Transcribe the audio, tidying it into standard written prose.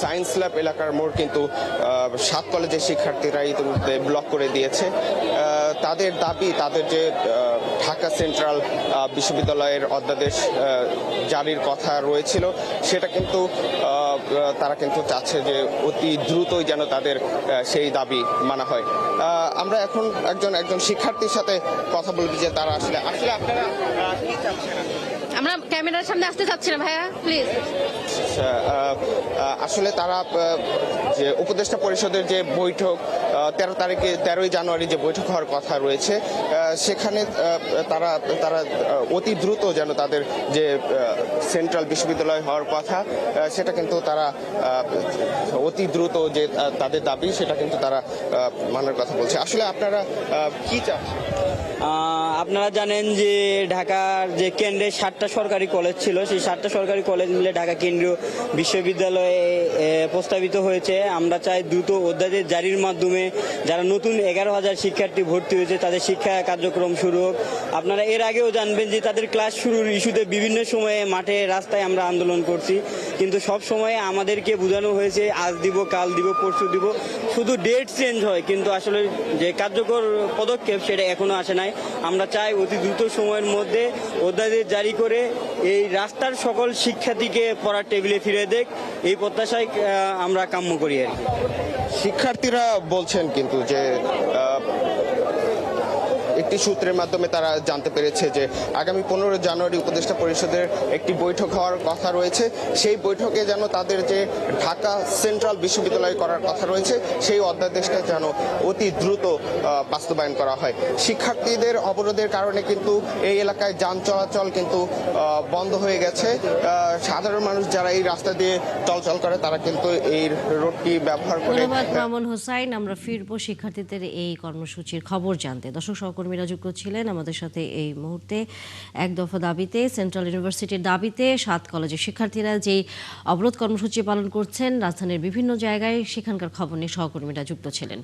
Science lab এলাকার মোড় কিন্তু 7 কলেজের শিক্ষার্থীরা ইতিমধ্যে ব্লক করে দিয়েছে। তাদের দাবি, তাদের যে ঢাকা সেন্ট্রাল বিশ্ববিদ্যালয়ের অধ্যাদেশ জারির কথা রয়েছিল, সেটা কিন্তু তারা কিন্তু চাচ্ছে যে অতি দ্রুতই যেন তাদের সেই দাবি মানা হয়। আমরা এখন একজন শিক্ষার্থীর সাথে কথা বলবি যে তারা আসলে আপনারা কি চাচ্ছেন? আমরা ক্যামেরার সামনে আসতে চাচ্ছি না ভাইয়া, প্লিজ। আসলে তারা যে উপদেষ্টা পরিষদের যে বৈঠক 13ই জানুয়ারি যে বৈঠক হওয়ার কথা রয়েছে, সেখানে তারা অতি দ্রুত যেন তাদের যে সেন্ট্রাল বিশ্ববিদ্যালয় হওয়ার কথা, সেটা কিন্তু তারা অতি দ্রুত যে তাদের দাবি, সেটা কিন্তু তারা মানার কথা বলছে। আসলে আপনারা কি চাচ্ছেন? আপনারা জানেন যে ঢাকার যে কেন্দ্রে 7টা সরকারি কলেজ ছিল, সেই 7টা সরকারি কলেজ মিলে ঢাকা কেন্দ্রীয় বিশ্ববিদ্যালয়ে প্রস্তাবিত হয়েছে। আমরা চাই দ্রুত অধ্যাদেশ জারির মাধ্যমে যারা নতুন 11,000 শিক্ষার্থী ভর্তি হয়েছে তাদের শিক্ষা কার্যক্রম শুরু হোক। আপনারা এর আগেও জানবেন যে তাদের ক্লাস শুরুর ইস্যুতে বিভিন্ন সময়ে মাঠে রাস্তায় আমরা আন্দোলন করছি, কিন্তু সব সময়ে আমাদেরকে বোঝানো হয়েছে আজ দিব, কাল দিব, পরশু দিব, শুধু ডেট চেঞ্জ হয়, কিন্তু আসলে যে কার্যকর পদক্ষেপ সেটা এখনো আসে নাই। আমরা চাই অতি দ্রুত সময়ের মধ্যে অধ্যাদেশ জারি করে এই রাস্তার সকল শিক্ষার্থীকে পড়ার টেবিলে ফিরে দেখ, এই প্রত্যাশায় আমরা কাম্য করি আর কি। শিক্ষার্থীরা বলছেন কিন্তু যে একটি সূত্রের মাধ্যমে তারা জানতে পেরেছে যে আগামী 15 জানুয়ারি উপদেষ্টা পরিষদের একটি বৈঠক হওয়ার কথা রয়েছে। সেই বৈঠকে যেন তাদের যে ঢাকা সেন্ট্রাল বিশ্ববিদ্যালয় করার কথা রয়েছে, সেই অধ্যাদেশটা যেন অতি দ্রুত বাস্তবায়ন করা হয়। শিক্ষার্থীদের অবরোধের কারণে কিন্তু এই এলাকায় যান চলাচল কিন্তু বন্ধ হয়ে গেছে। সাধারণ মানুষ যারা এই রাস্তা দিয়ে চলাচল করে তারা কিন্তু এই রোডটি ব্যবহার করে। ধন্যবাদ মামুন হোসাইন। আমরা ফিরবো শিক্ষার্থীদের এই কর্মসূচির খবর জানতে। দর্শক সহকর্মীরা যুক্ত ছিলেন আমাদের সাথে এই মুহূর্তে। এক দফা দাবিতে, সেন্ট্রাল ইউনিভার্সিটির দাবিতে 7 কলেজের শিক্ষার্থীরা যেই অবরোধ কর্মসূচি পালন করছেন রাজধানীর বিভিন্ন জায়গায়, সেখানকার খবর নিয়ে সহকর্মীরা যুক্ত ছিলেন।